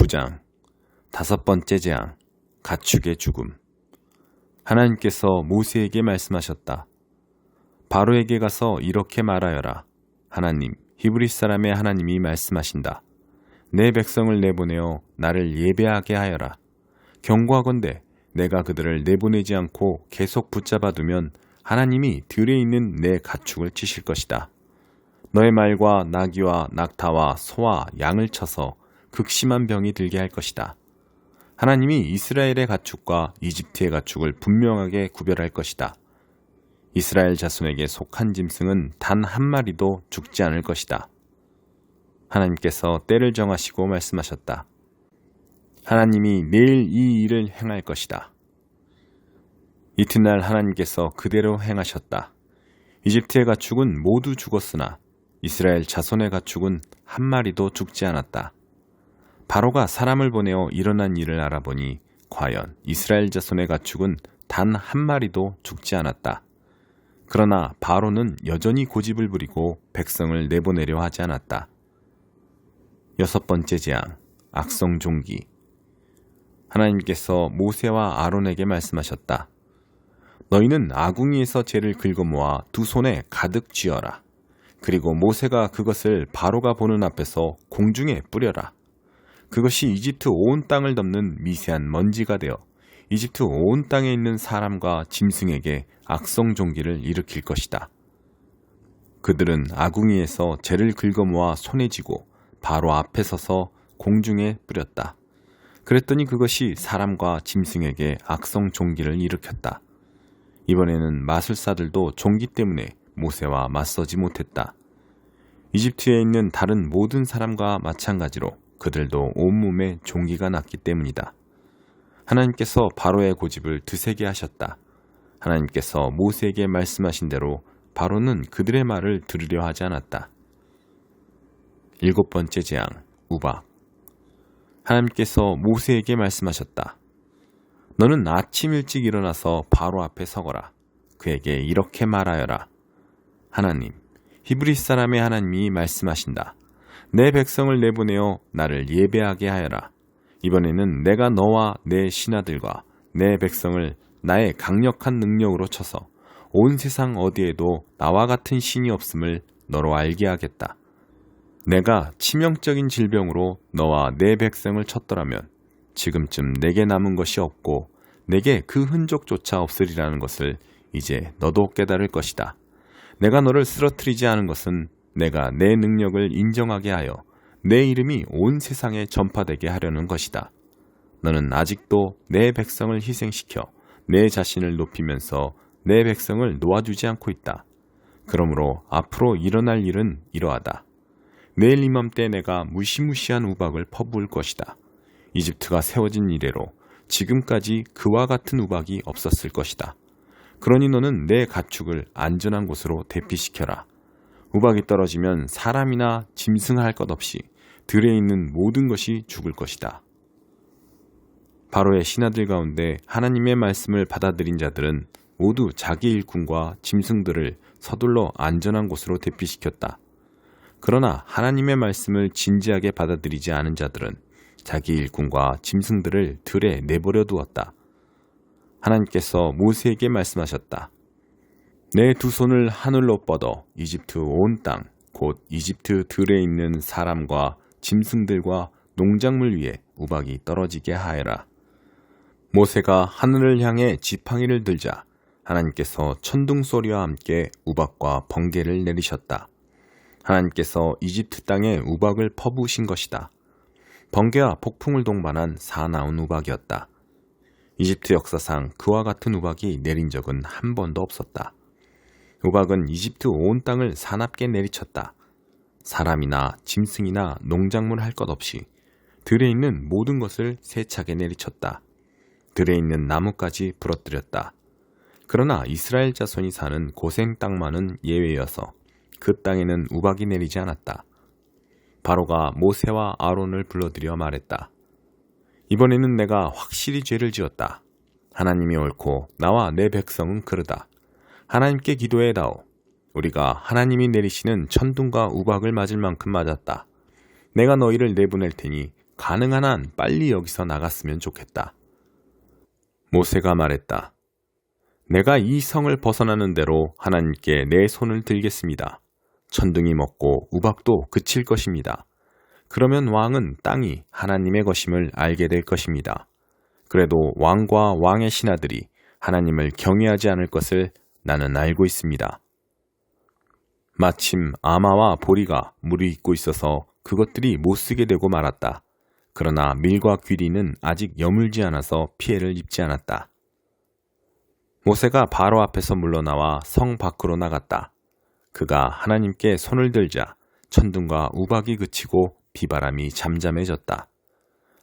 9장 5번째 재앙, 가축의 죽음. 하나님께서 모세에게 말씀하셨다. 바로에게 가서 이렇게 말하여라. 하나님, 히브리 사람의 하나님이 말씀하신다. 내 백성을 내보내어 나를 예배하게 하여라. 경고하건대 내가 그들을 내보내지 않고 계속 붙잡아 두면 하나님이 들에 있는 내 가축을 치실 것이다. 너의 말과 나귀와 낙타와 소와 양을 쳐서 극심한 병이 들게 할 것이다. 하나님이 이스라엘의 가축과 이집트의 가축을 분명하게 구별할 것이다. 이스라엘 자손에게 속한 짐승은 단 한 마리도 죽지 않을 것이다. 하나님께서 때를 정하시고 말씀하셨다. 하나님이 내일 이 일을 행할 것이다. 이튿날 하나님께서 그대로 행하셨다. 이집트의 가축은 모두 죽었으나 이스라엘 자손의 가축은 한 마리도 죽지 않았다. 바로가 사람을 보내어 일어난 일을 알아보니 과연 이스라엘 자손의 가축은 단 한 마리도 죽지 않았다. 그러나 바로는 여전히 고집을 부리고 백성을 내보내려 하지 않았다. 6번째 재앙, 악성 종기. 하나님께서 모세와 아론에게 말씀하셨다. 너희는 아궁이에서 재를 긁어 모아 두 손에 가득 쥐어라. 그리고 모세가 그것을 바로가 보는 앞에서 공중에 뿌려라. 그것이 이집트 온 땅을 덮는 미세한 먼지가 되어 이집트 온 땅에 있는 사람과 짐승에게 악성 종기를 일으킬 것이다. 그들은 아궁이에서 재를 긁어 모아 손에 쥐고 바로 앞에 서서 공중에 뿌렸다. 그랬더니 그것이 사람과 짐승에게 악성 종기를 일으켰다. 이번에는 마술사들도 종기 때문에 모세와 맞서지 못했다. 이집트에 있는 다른 모든 사람과 마찬가지로 그들도 온몸에 종기가 났기 때문이다. 하나님께서 바로의 고집을 드세게 하셨다. 하나님께서 모세에게 말씀하신 대로 바로는 그들의 말을 들으려 하지 않았다. 7번째 재앙, 우박. 하나님께서 모세에게 말씀하셨다. 너는 아침 일찍 일어나서 바로 앞에 서거라. 그에게 이렇게 말하여라. 하나님, 히브리 사람의 하나님이 말씀하신다. 내 백성을 내보내어 나를 예배하게 하여라. 이번에는 내가 너와 내 신하들과 내 백성을 나의 강력한 능력으로 쳐서 온 세상 어디에도 나와 같은 신이 없음을 너로 알게 하겠다. 내가 치명적인 질병으로 너와 내 백성을 쳤더라면 지금쯤 내게 남은 것이 없고 내게 그 흔적조차 없으리라는 것을 이제 너도 깨달을 것이다. 내가 너를 쓰러뜨리지 않은 것은 내가 내 능력을 인정하게 하여 내 이름이 온 세상에 전파되게 하려는 것이다. 너는 아직도 내 백성을 희생시켜 내 자신을 높이면서 내 백성을 놓아주지 않고 있다. 그러므로 앞으로 일어날 일은 이러하다. 내일 이맘때 내가 무시무시한 우박을 퍼부을 것이다. 이집트가 세워진 이래로 지금까지 그와 같은 우박이 없었을 것이다. 그러니 너는 내 가축을 안전한 곳으로 대피시켜라. 우박이 떨어지면 사람이나 짐승 할 것 없이 들에 있는 모든 것이 죽을 것이다. 바로의 신하들 가운데 하나님의 말씀을 받아들인 자들은 모두 자기 일꾼과 짐승들을 서둘러 안전한 곳으로 대피시켰다. 그러나 하나님의 말씀을 진지하게 받아들이지 않은 자들은 자기 일꾼과 짐승들을 들에 내버려 두었다. 하나님께서 모세에게 말씀하셨다. 내 두 손을 하늘로 뻗어 이집트 온 땅, 곧 이집트 들에 있는 사람과 짐승들과 농작물 위에 우박이 떨어지게 하여라. 모세가 하늘을 향해 지팡이를 들자 하나님께서 천둥 소리와 함께 우박과 번개를 내리셨다. 하나님께서 이집트 땅에 우박을 퍼부으신 것이다. 번개와 폭풍을 동반한 사나운 우박이었다. 이집트 역사상 그와 같은 우박이 내린 적은 한 번도 없었다. 우박은 이집트 온 땅을 사납게 내리쳤다. 사람이나 짐승이나 농작물 할 것 없이 들에 있는 모든 것을 세차게 내리쳤다. 들에 있는 나무까지 부러뜨렸다. 그러나 이스라엘 자손이 사는 고생 땅만은 예외여서 그 땅에는 우박이 내리지 않았다. 바로가 모세와 아론을 불러들여 말했다. 이번에는 내가 확실히 죄를 지었다. 하나님이 옳고 나와 내 백성은 그르다. 하나님께 기도해다오. 우리가 하나님이 내리시는 천둥과 우박을 맞을 만큼 맞았다. 내가 너희를 내보낼 테니 가능한 한 빨리 여기서 나갔으면 좋겠다. 모세가 말했다. 내가 이 성을 벗어나는 대로 하나님께 내 손을 들겠습니다. 천둥이 멎고 우박도 그칠 것입니다. 그러면 왕은 땅이 하나님의 것임을 알게 될 것입니다. 그래도 왕과 왕의 신하들이 하나님을 경외하지 않을 것을 나는 알고 있습니다. 마침 아마와 보리가 물을 잇고 있어서 그것들이 못쓰게 되고 말았다. 그러나 밀과 귀리는 아직 여물지 않아서 피해를 입지 않았다. 모세가 바로 앞에서 물러나와 성 밖으로 나갔다. 그가 하나님께 손을 들자 천둥과 우박이 그치고 비바람이 잠잠해졌다.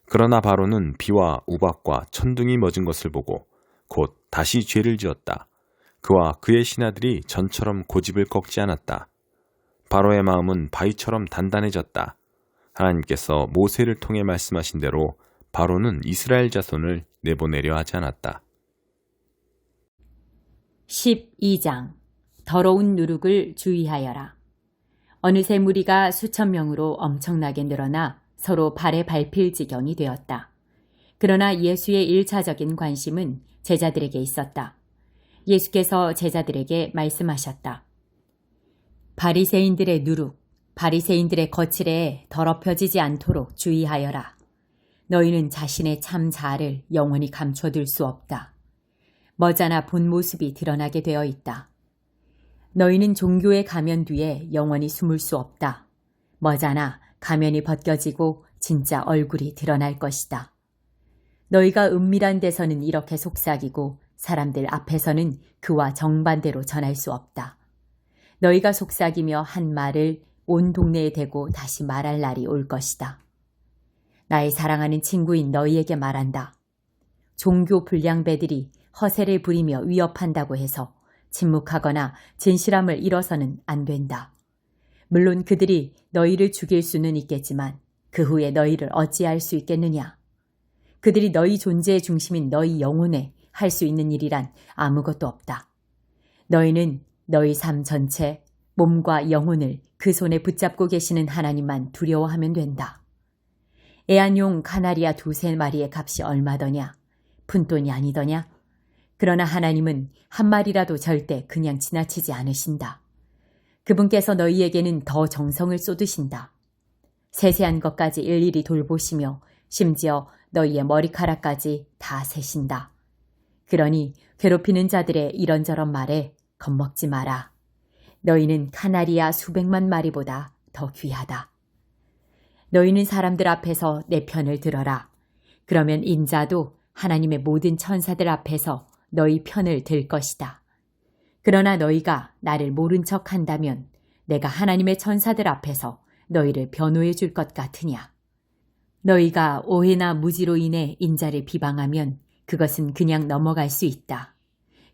그러나 바로는 비와 우박과 천둥이 멎은 것을 보고 곧 다시 죄를 지었다. 그와 그의 신하들이 전처럼 고집을 꺾지 않았다. 바로의 마음은 바위처럼 단단해졌다. 하나님께서 모세를 통해 말씀하신 대로 바로는 이스라엘 자손을 내보내려 하지 않았다. 12장 더러운 누룩을 주의하여라. 어느새 무리가 수천 명으로 엄청나게 늘어나 서로 발에 밟힐 지경이 되었다. 그러나 예수의 1차적인 관심은 제자들에게 있었다. 예수께서 제자들에게 말씀하셨다. 바리새인들의 누룩, 바리새인들의 거칠에 더럽혀지지 않도록 주의하여라. 너희는 자신의 참 자아를 영원히 감춰둘 수 없다. 머자나 본 모습이 드러나게 되어 있다. 너희는 종교의 가면 뒤에 영원히 숨을 수 없다. 머자나 가면이 벗겨지고 진짜 얼굴이 드러날 것이다. 너희가 은밀한 데서는 이렇게 속삭이고 사람들 앞에서는 그와 정반대로 전할 수 없다. 너희가 속삭이며 한 말을 온 동네에 대고 다시 말할 날이 올 것이다. 나의 사랑하는 친구인 너희에게 말한다. 종교 불량배들이 허세를 부리며 위협한다고 해서 침묵하거나 진실함을 잃어서는 안 된다. 물론 그들이 너희를 죽일 수는 있겠지만 그 후에 너희를 어찌할 수 있겠느냐. 그들이 너희 존재의 중심인 너희 영혼에 할 수 있는 일이란 아무것도 없다. 너희는 너희 삶 전체, 몸과 영혼을 그 손에 붙잡고 계시는 하나님만 두려워하면 된다. 애완용 카나리아 2-3마리의 값이 얼마더냐? 푼돈이 아니더냐? 그러나 하나님은 한 마리라도 절대 그냥 지나치지 않으신다. 그분께서 너희에게는 더 정성을 쏟으신다. 세세한 것까지 일일이 돌보시며 심지어 너희의 머리카락까지 다 세신다. 그러니 괴롭히는 자들의 이런저런 말에 겁먹지 마라. 너희는 카나리아 수백만 마리보다 더 귀하다. 너희는 사람들 앞에서 내 편을 들어라. 그러면 인자도 하나님의 모든 천사들 앞에서 너희 편을 들 것이다. 그러나 너희가 나를 모른 척 한다면 내가 하나님의 천사들 앞에서 너희를 변호해 줄 것 같으냐. 너희가 오해나 무지로 인해 인자를 비방하면 그것은 그냥 넘어갈 수 있다.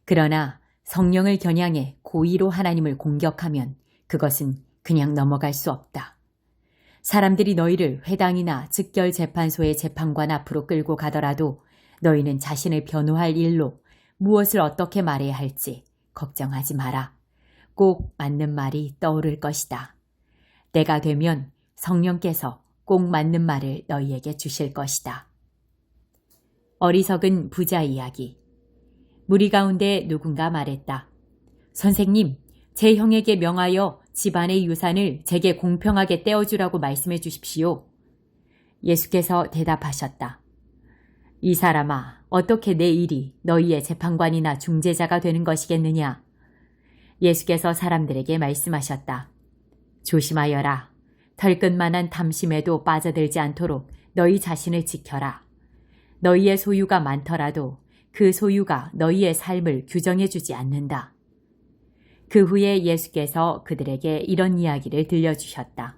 그러나 성령을 겨냥해 고의로 하나님을 공격하면 그것은 그냥 넘어갈 수 없다. 사람들이 너희를 회당이나 즉결재판소의 재판관 앞으로 끌고 가더라도 너희는 자신을 변호할 일로 무엇을 어떻게 말해야 할지 걱정하지 마라. 꼭 맞는 말이 떠오를 것이다. 때가 되면 성령께서 꼭 맞는 말을 너희에게 주실 것이다. 어리석은 부자 이야기. 무리 가운데 누군가 말했다. 선생님, 제 형에게 명하여 집안의 유산을 제게 공평하게 떼어주라고 말씀해 주십시오. 예수께서 대답하셨다. 이 사람아, 어떻게 내 일이 너희의 재판관이나 중재자가 되는 것이겠느냐? 예수께서 사람들에게 말씀하셨다. 조심하여라. 털끝만한 탐심에도 빠져들지 않도록 너희 자신을 지켜라. 너희의 소유가 많더라도 그 소유가 너희의 삶을 규정해 주지 않는다. 그 후에 예수께서 그들에게 이런 이야기를 들려주셨다.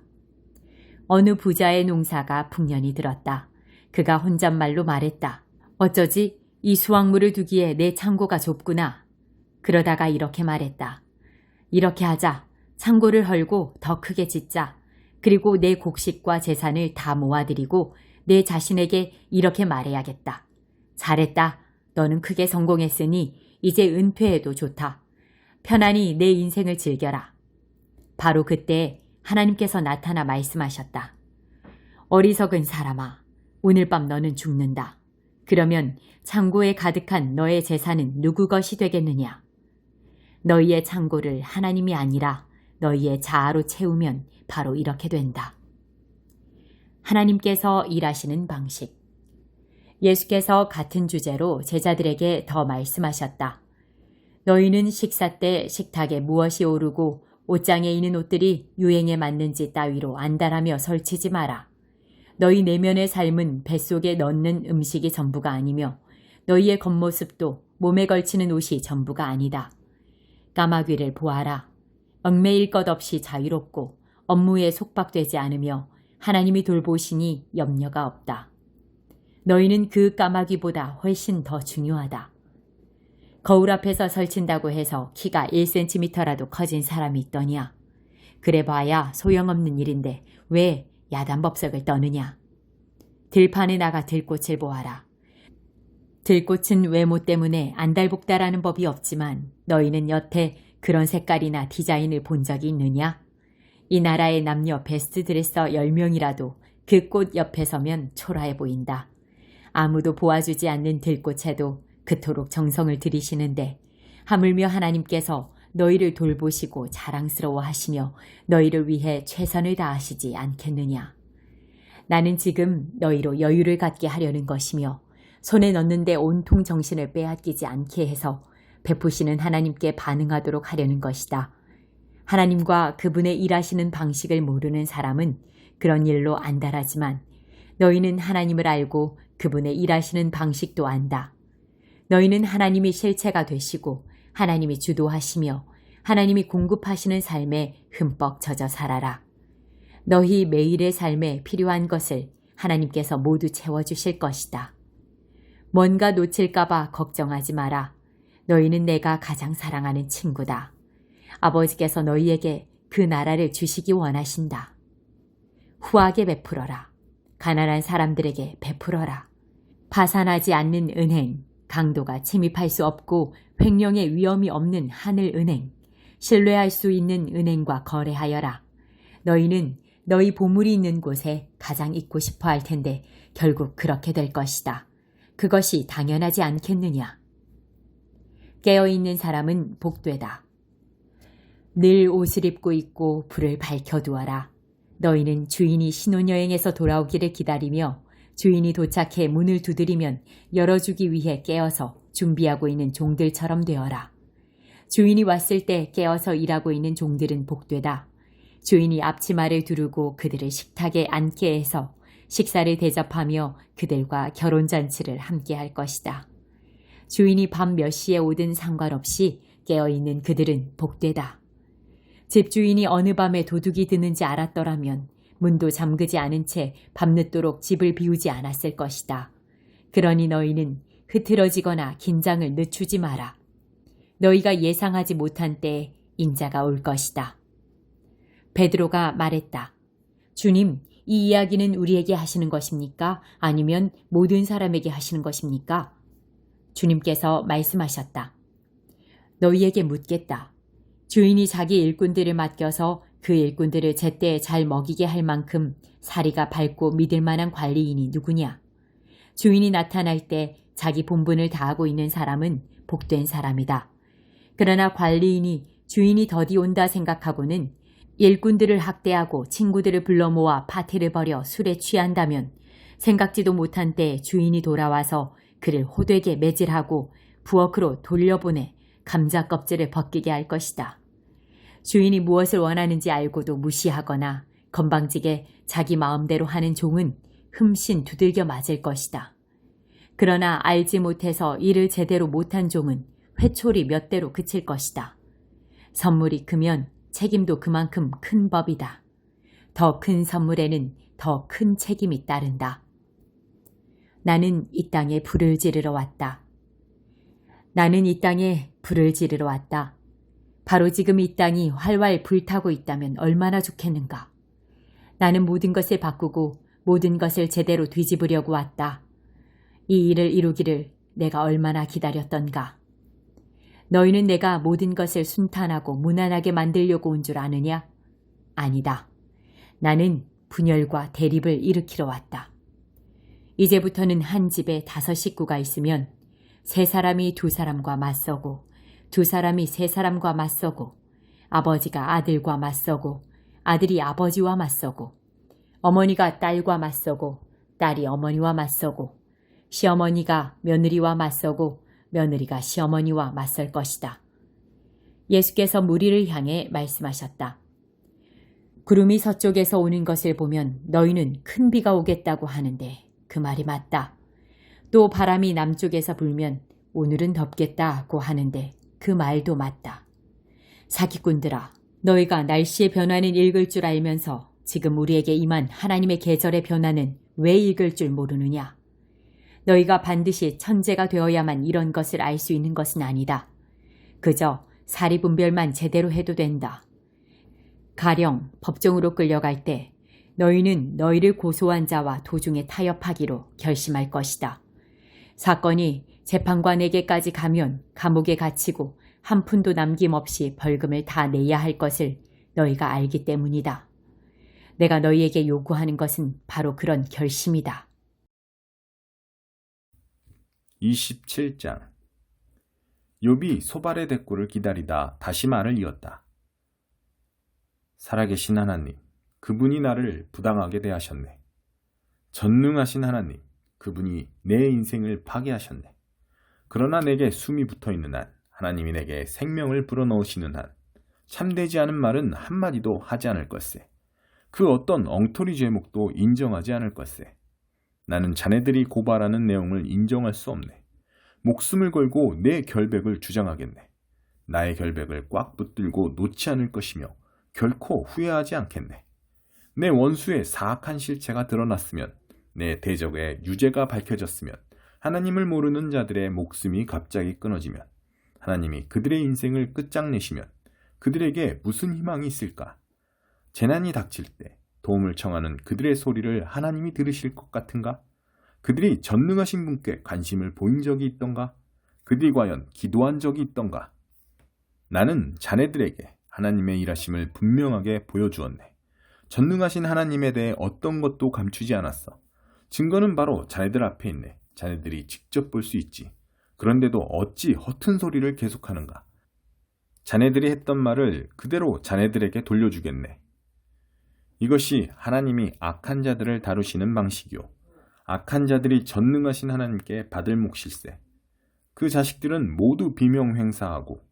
어느 부자의 농사가 풍년이 들었다. 그가 혼잣말로 말했다. 어쩌지? 이 수확물을 두기에 내 창고가 좁구나. 그러다가 이렇게 말했다. 이렇게 하자. 창고를 헐고 더 크게 짓자. 그리고 내 곡식과 재산을 다 모아들이고 내 자신에게 이렇게 말해야겠다. 잘했다. 너는 크게 성공했으니 이제 은퇴해도 좋다. 편안히 내 인생을 즐겨라. 바로 그때 하나님께서 나타나 말씀하셨다. 어리석은 사람아, 오늘 밤 너는 죽는다. 그러면 창고에 가득한 너의 재산은 누구 것이 되겠느냐? 너희의 창고를 하나님이 아니라 너희의 자아로 채우면 바로 이렇게 된다. 하나님께서 일하시는 방식. 예수께서 같은 주제로 제자들에게 더 말씀하셨다. 너희는 식사 때 식탁에 무엇이 오르고 옷장에 있는 옷들이 유행에 맞는지 따위로 안달하며 설치지 마라. 너희 내면의 삶은 뱃속에 넣는 음식이 전부가 아니며 너희의 겉모습도 몸에 걸치는 옷이 전부가 아니다. 까마귀를 보아라. 얽매일 것 없이 자유롭고 업무에 속박되지 않으며 하나님이 돌보시니 염려가 없다. 너희는 그 까마귀보다 훨씬 더 중요하다. 거울 앞에서 설친다고 해서 키가 1cm라도 커진 사람이 있더냐? 그래 봐야 소용없는 일인데 왜 야단법석을 떠느냐? 들판에 나가 들꽃을 보아라. 들꽃은 외모 때문에 안달복달하는 법이 없지만 너희는 여태 그런 색깔이나 디자인을 본 적이 있느냐? 이 나라의 남녀 베스트 드레서 10명이라도 그 꽃 옆에 서면 초라해 보인다. 아무도 보아주지 않는 들꽃에도 그토록 정성을 들이시는데 하물며 하나님께서 너희를 돌보시고 자랑스러워 하시며 너희를 위해 최선을 다하시지 않겠느냐. 나는 지금 너희로 여유를 갖게 하려는 것이며 손에 넣는데 온통 정신을 빼앗기지 않게 해서 베푸시는 하나님께 반응하도록 하려는 것이다. 하나님과 그분의 일하시는 방식을 모르는 사람은 그런 일로 안달하지만 너희는 하나님을 알고 그분의 일하시는 방식도 안다. 너희는 하나님이 실체가 되시고 하나님이 주도하시며 하나님이 공급하시는 삶에 흠뻑 젖어 살아라. 너희 매일의 삶에 필요한 것을 하나님께서 모두 채워주실 것이다. 뭔가 놓칠까봐 걱정하지 마라. 너희는 내가 가장 사랑하는 친구다. 아버지께서 너희에게 그 나라를 주시기 원하신다. 후하게 베풀어라. 가난한 사람들에게 베풀어라. 파산하지 않는 은행, 강도가 침입할 수 없고 횡령의 위험이 없는 하늘은행, 신뢰할 수 있는 은행과 거래하여라. 너희는 너희 보물이 있는 곳에 가장 있고 싶어 할 텐데 결국 그렇게 될 것이다. 그것이 당연하지 않겠느냐. 깨어있는 사람은 복되다. 늘 옷을 입고 있고 불을 밝혀두어라. 너희는 주인이 신혼여행에서 돌아오기를 기다리며 주인이 도착해 문을 두드리면 열어주기 위해 깨어서 준비하고 있는 종들처럼 되어라. 주인이 왔을 때 깨어서 일하고 있는 종들은 복되다. 주인이 앞치마를 두르고 그들을 식탁에 앉게 해서 식사를 대접하며 그들과 결혼잔치를 함께 할 것이다. 주인이 밤 몇 시에 오든 상관없이 깨어있는 그들은 복되다. 집주인이 어느 밤에 도둑이 드는지 알았더라면 문도 잠그지 않은 채 밤늦도록 집을 비우지 않았을 것이다. 그러니 너희는 흐트러지거나 긴장을 늦추지 마라. 너희가 예상하지 못한 때에 인자가 올 것이다. 베드로가 말했다. 주님, 이 이야기는 우리에게 하시는 것입니까? 아니면 모든 사람에게 하시는 것입니까? 주님께서 말씀하셨다. 너희에게 묻겠다. 주인이 자기 일꾼들을 맡겨서 그 일꾼들을 제때 잘 먹이게 할 만큼 사리가 밝고 믿을 만한 관리인이 누구냐? 주인이 나타날 때 자기 본분을 다하고 있는 사람은 복된 사람이다. 그러나 관리인이 주인이 더디 온다 생각하고는 일꾼들을 학대하고 친구들을 불러 모아 파티를 벌여 술에 취한다면 생각지도 못한 때 주인이 돌아와서 그를 호되게 매질하고 부엌으로 돌려보내 감자 껍질을 벗기게 할 것이다. 주인이 무엇을 원하는지 알고도 무시하거나 건방지게 자기 마음대로 하는 종은 흠씬 두들겨 맞을 것이다. 그러나 알지 못해서 일을 제대로 못한 종은 회초리 몇 대로 그칠 것이다. 선물이 크면 책임도 그만큼 큰 법이다. 더 큰 선물에는 더 큰 책임이 따른다. 나는 이 땅에 불을 지르러 왔다. 나는 이 땅에 불을 지르러 왔다. 바로 지금 이 땅이 활활 불타고 있다면 얼마나 좋겠는가. 나는 모든 것을 바꾸고 모든 것을 제대로 뒤집으려고 왔다. 이 일을 이루기를 내가 얼마나 기다렸던가. 너희는 내가 모든 것을 순탄하고 무난하게 만들려고 온 줄 아느냐? 아니다. 나는 분열과 대립을 일으키러 왔다. 이제부터는 한 집에 5 식구가 있으면 3 사람이 2 사람과 맞서고 2 사람이 3 사람과 맞서고 아버지가 아들과 맞서고 아들이 아버지와 맞서고 어머니가 딸과 맞서고 딸이 어머니와 맞서고 시어머니가 며느리와 맞서고 며느리가 시어머니와 맞설 것이다. 예수께서 무리를 향해 말씀하셨다. 구름이 서쪽에서 오는 것을 보면 너희는 큰 비가 오겠다고 하는데 그 말이 맞다. 또 바람이 남쪽에서 불면 오늘은 덥겠다고 하는데 그 말도 맞다. 사기꾼들아, 너희가 날씨의 변화는 읽을 줄 알면서 지금 우리에게 임한 하나님의 계절의 변화는 왜 읽을 줄 모르느냐? 너희가 반드시 천재가 되어야만 이런 것을 알 수 있는 것은 아니다. 그저 사리분별만 제대로 해도 된다. 가령 법정으로 끌려갈 때 너희는 너희를 고소한 자와 도중에 타협하기로 결심할 것이다. 사건이 재판관에게까지 가면 감옥에 갇히고 한 푼도 남김없이 벌금을 다 내야 할 것을 너희가 알기 때문이다. 내가 너희에게 요구하는 것은 바로 그런 결심이다. 27장 욥이 소발의 대꾸를 기다리다 다시 말을 이었다. 살아계신 하나님, 그분이 나를 부당하게 대하셨네. 전능하신 하나님, 그분이 내 인생을 파괴하셨네. 그러나 내게 숨이 붙어있는 한, 하나님이 내게 생명을 불어넣으시는 한, 참되지 않은 말은 한마디도 하지 않을 것세. 그 어떤 엉터리 제목도 인정하지 않을 것세. 나는 자네들이 고발하는 내용을 인정할 수 없네. 목숨을 걸고 내 결백을 주장하겠네. 나의 결백을 꽉 붙들고 놓지 않을 것이며 결코 후회하지 않겠네. 내 원수의 사악한 실체가 드러났으면, 내 대적의 유죄가 밝혀졌으면, 하나님을 모르는 자들의 목숨이 갑자기 끊어지면, 하나님이 그들의 인생을 끝장내시면 그들에게 무슨 희망이 있을까? 재난이 닥칠 때 도움을 청하는 그들의 소리를 하나님이 들으실 것 같은가? 그들이 전능하신 분께 관심을 보인 적이 있던가? 그들이 과연 기도한 적이 있던가? 나는 자네들에게 하나님의 일하심을 분명하게 보여주었네. 전능하신 하나님에 대해 어떤 것도 감추지 않았어. 증거는 바로 자네들 앞에 있네. 자네들이 직접 볼 수 있지. 그런데도 어찌 허튼 소리를 계속하는가? 자네들이 했던 말을 그대로 자네들에게 돌려주겠네. 이것이 하나님이 악한 자들을 다루시는 방식이요. 악한 자들이 전능하신 하나님께 받을 몫일세. 그 자식들은 모두 비명 행사하고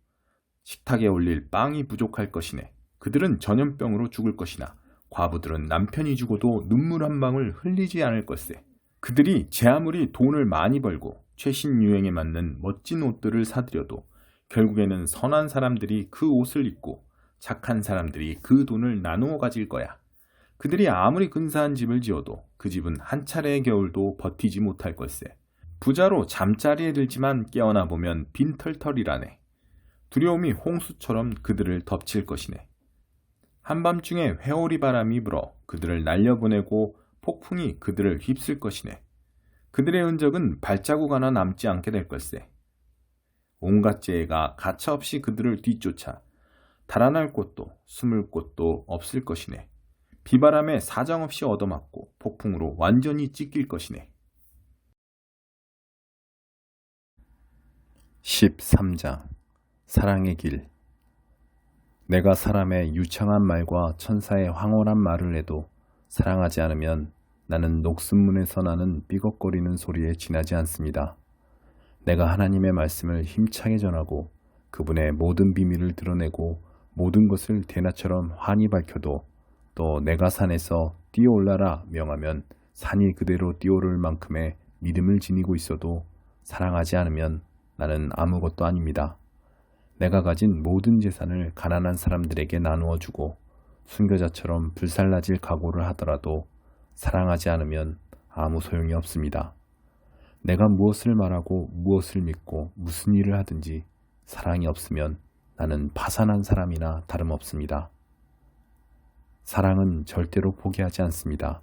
식탁에 올릴 빵이 부족할 것이네. 그들은 전염병으로 죽을 것이나 과부들은 남편이 죽어도 눈물 한 방울 흘리지 않을 것세. 그들이 제 아무리 돈을 많이 벌고 최신 유행에 맞는 멋진 옷들을 사들여도 결국에는 선한 사람들이 그 옷을 입고 착한 사람들이 그 돈을 나누어 가질 거야. 그들이 아무리 근사한 집을 지어도 그 집은 한 차례의 겨울도 버티지 못할 걸세. 부자로 잠자리에 들지만 깨어나 보면 빈털털이라네. 두려움이 홍수처럼 그들을 덮칠 것이네. 한밤중에 회오리 바람이 불어 그들을 날려보내고 폭풍이 그들을 휩쓸 것이네. 그들의 흔적은 발자국 하나 남지 않게 될 걸세. 온갖 재해가 가차없이 그들을 뒤쫓아 달아날 곳도 숨을 곳도 없을 것이네. 비바람에 사정없이 얻어맞고 폭풍으로 완전히 찢길 것이네. 13장 사랑의 길. 내가 사람의 유창한 말과 천사의 황홀한 말을 해도 사랑하지 않으면 나는 녹슨문에서 나는 삐걱거리는 소리에 지나지 않습니다. 내가 하나님의 말씀을 힘차게 전하고 그분의 모든 비밀을 드러내고 모든 것을 대낮처럼 환히 밝혀도 또 내가 산에서 뛰어올라라 명하면 산이 그대로 뛰어오를 만큼의 믿음을 지니고 있어도 사랑하지 않으면 나는 아무것도 아닙니다. 내가 가진 모든 재산을 가난한 사람들에게 나누어 주고 순교자처럼 불살라질 각오를 하더라도 사랑하지 않으면 아무 소용이 없습니다. 내가 무엇을 말하고 무엇을 믿고 무슨 일을 하든지 사랑이 없으면 나는 파산한 사람이나 다름없습니다. 사랑은 절대로 포기하지 않습니다.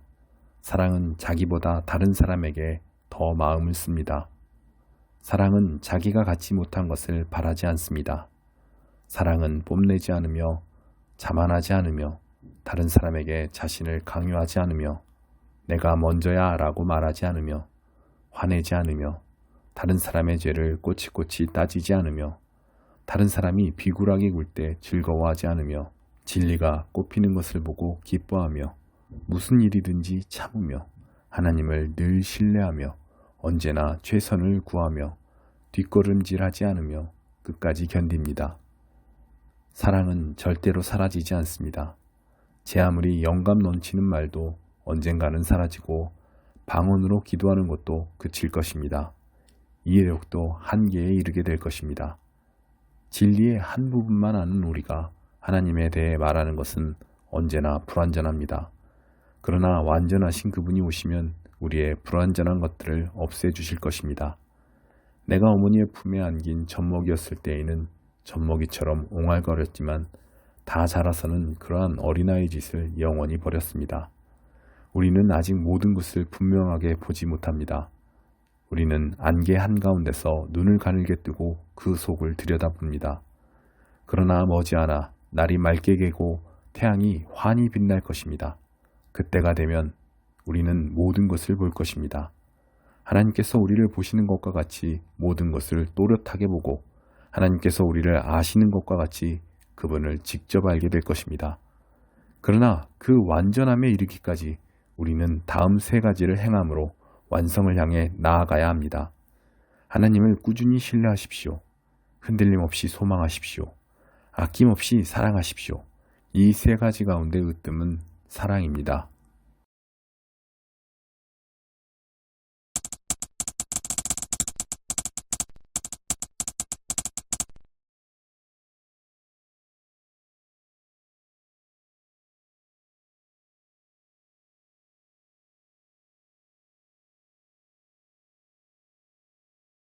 사랑은 자기보다 다른 사람에게 더 마음을 씁니다. 사랑은 자기가 갖지 못한 것을 바라지 않습니다. 사랑은 뽐내지 않으며 자만하지 않으며 다른 사람에게 자신을 강요하지 않으며 내가 먼저야 라고 말하지 않으며 화내지 않으며 다른 사람의 죄를 꼬치꼬치 따지지 않으며 다른 사람이 비굴하게 굴 때 즐거워하지 않으며 진리가 꽃피는 것을 보고 기뻐하며 무슨 일이든지 참으며 하나님을 늘 신뢰하며 언제나 최선을 구하며 뒷걸음질하지 않으며 끝까지 견딥니다. 사랑은 절대로 사라지지 않습니다. 제 아무리 영감 넘치는 말도 언젠가는 사라지고 방언으로 기도하는 것도 그칠 것입니다. 이해력도 한계에 이르게 될 것입니다. 진리의 한 부분만 아는 우리가 하나님에 대해 말하는 것은 언제나 불완전합니다. 그러나 완전하신 그분이 오시면 우리의 불완전한 것들을 없애주실 것입니다. 내가 어머니의 품에 안긴 젖먹이었을 때에는 젖먹이처럼 옹알거렸지만 다 자라서는 그러한 어린아이 짓을 영원히 버렸습니다. 우리는 아직 모든 것을 분명하게 보지 못합니다. 우리는 안개 한가운데서 눈을 가늘게 뜨고 그 속을 들여다봅니다. 그러나 머지않아 날이 맑게 개고 태양이 환히 빛날 것입니다. 그때가 되면 우리는 모든 것을 볼 것입니다. 하나님께서 우리를 보시는 것과 같이 모든 것을 또렷하게 보고 하나님께서 우리를 아시는 것과 같이 그분을 직접 알게 될 것입니다. 그러나 그 완전함에 이르기까지 우리는 다음 세 가지를 행함으로 완성을 향해 나아가야 합니다. 하나님을 꾸준히 신뢰하십시오. 흔들림 없이 소망하십시오. 아낌없이 사랑하십시오. 이 세 가지 가운데 으뜸은 사랑입니다.